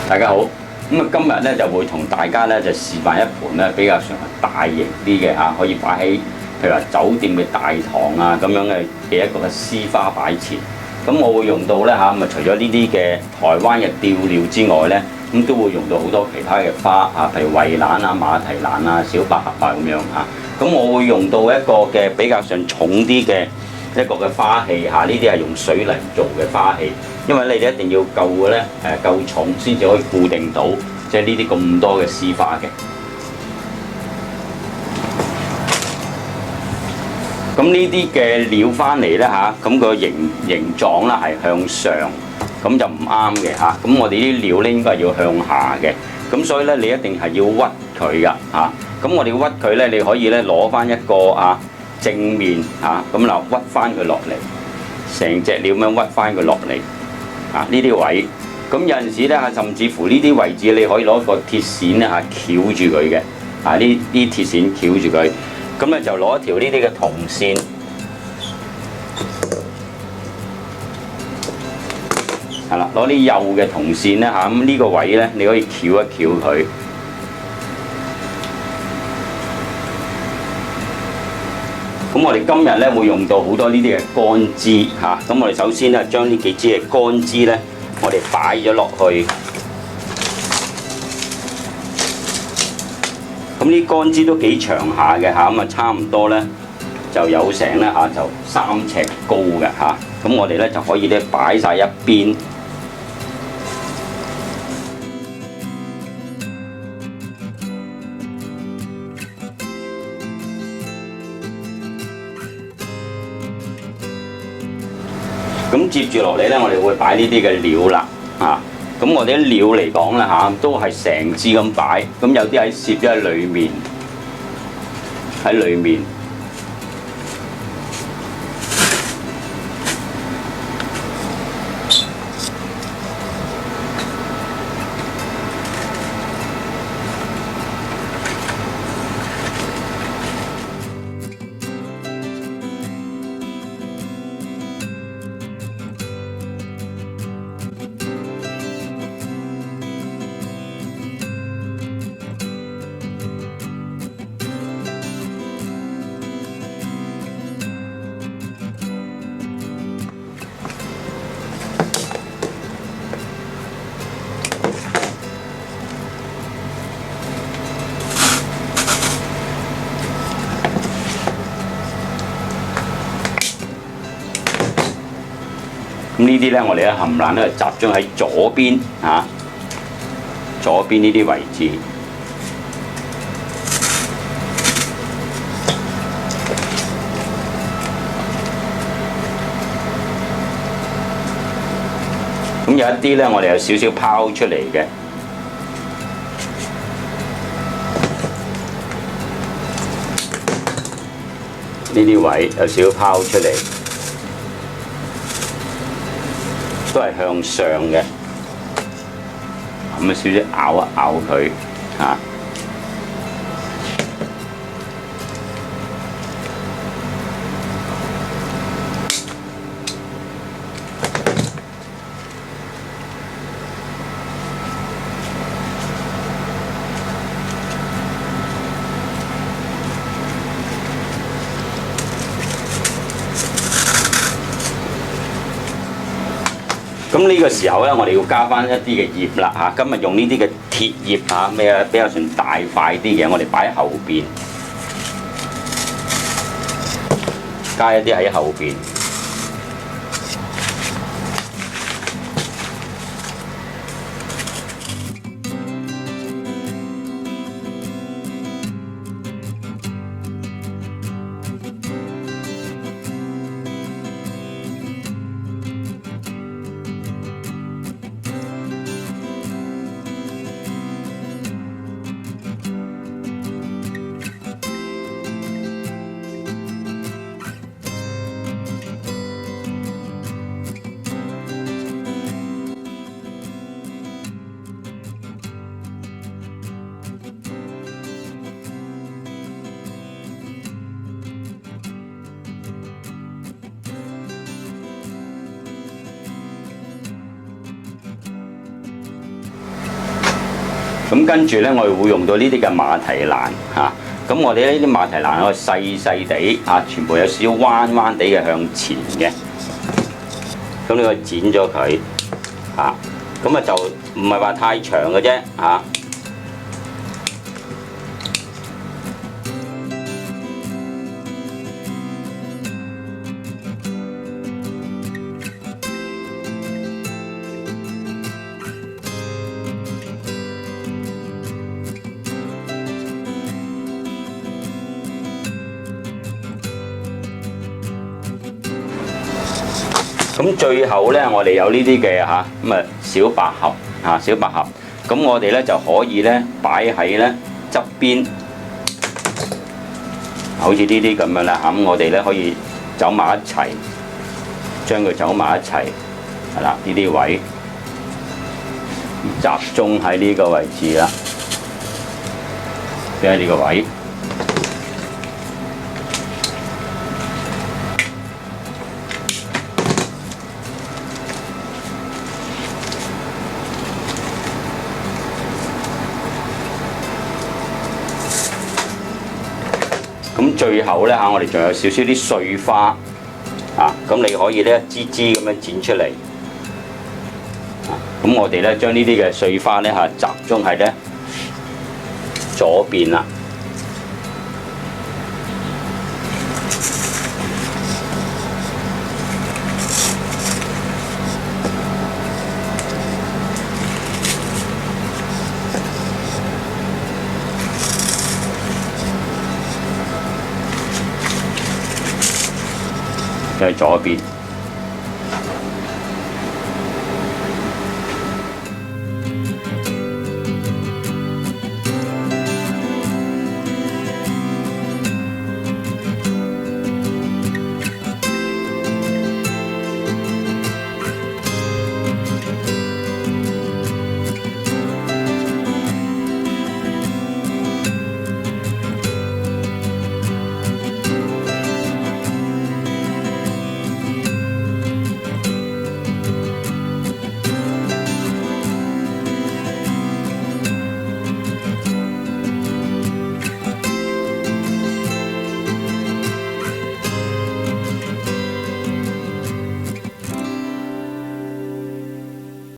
大家好，咁啊今日咧就會同大家咧就示範一盤咧比較上係大型啲嘅嚇，可以擺喺譬如話酒店嘅大堂啊咁樣嘅一個嘅絲花擺設。咁我會用到咧嚇，咁啊除咗呢啲嘅台灣嘅吊料之外咧，咁都會用到好多其他嘅花啊，譬如蕙蘭啊、馬蹄蘭啊、小百合啊咁樣嚇。咁我會用到一個嘅比較上重啲嘅一個嘅花器嚇，呢啲係用水泥做嘅花器。因為你哋一定要夠嘅咧，夠重先至可以固定到，即係呢啲咁多嘅絲花嘅。咁呢啲嘅料翻嚟咧嚇，咁個形狀啦係向上，咁就唔啱嘅嚇。咁我哋啲料咧應該係要向下嘅。咁所以咧你一定係要屈佢噶嚇。咁我哋屈佢咧，你可以咧攞翻一個正面嚇，咁嗱屈翻佢落嚟，成隻料咁樣屈翻佢落嚟。呢啲位，咁有陣時咧甚至乎呢啲位置你可以攞個鐵線咧翹住佢嘅，呢啲鐵線翹住佢，咁咧就攞一條呢啲嘅銅線，係啦，攞啲幼嘅銅線咧嚇，咁呢個位咧你可以翹一翹佢。咁我哋今日咧會用到好多呢啲嘅乾枝嚇，咁我哋首先咧將呢幾支嘅乾枝咧，我哋擺咗落去。咁呢乾枝都幾長下嘅嚇，咁啊差唔多咧就有成咧嚇，就3尺高嘅嚇。咁我哋咧就可以咧擺晒一邊。咁接住落嚟咧，我哋會擺呢啲嘅料啦，咁我哋啲料嚟講咧都係成支咁擺，咁有啲喺攝咗喺裏面，喺裏面。咁呢啲咧，我哋咧冚唪唥咧集中喺左邊左邊呢啲位置。咁有一啲咧，我哋有少少拋出嚟嘅。呢啲位有少少拋出嚟。都係向上嘅，咁少少咬一咬佢咁呢個時候咧，我哋要加翻一啲嘅葉啦今日用呢啲嘅鐵葉比較算大塊啲嘅，我哋擺喺後邊，加一啲喺後邊。咁跟住咧，我哋會用到呢啲嘅馬蹄蘭嚇。咁我哋呢啲馬蹄蘭可以細細地嚇，全部有少少彎彎地嘅向前嘅。咁你可以剪咗佢嚇，咁啊就唔係話太長嘅啫嚇。咁最後咧，我哋有呢啲嘅嚇，咁啊小百合嚇，小百合，咁我哋咧就可以咧擺喺咧側邊，好似呢啲咁樣啦嚇。咁我哋咧可以走埋一齊，將佢走埋一齊，係啦，呢啲位集中喺呢個位置啦，即係呢個位。咁最後咧嚇，我哋仲有少少啲碎花啊，咁你可以咧一支支咁樣剪出嚟。咁我哋咧將呢啲嘅碎花咧嚇集中喺咧左邊啦。喺左邊。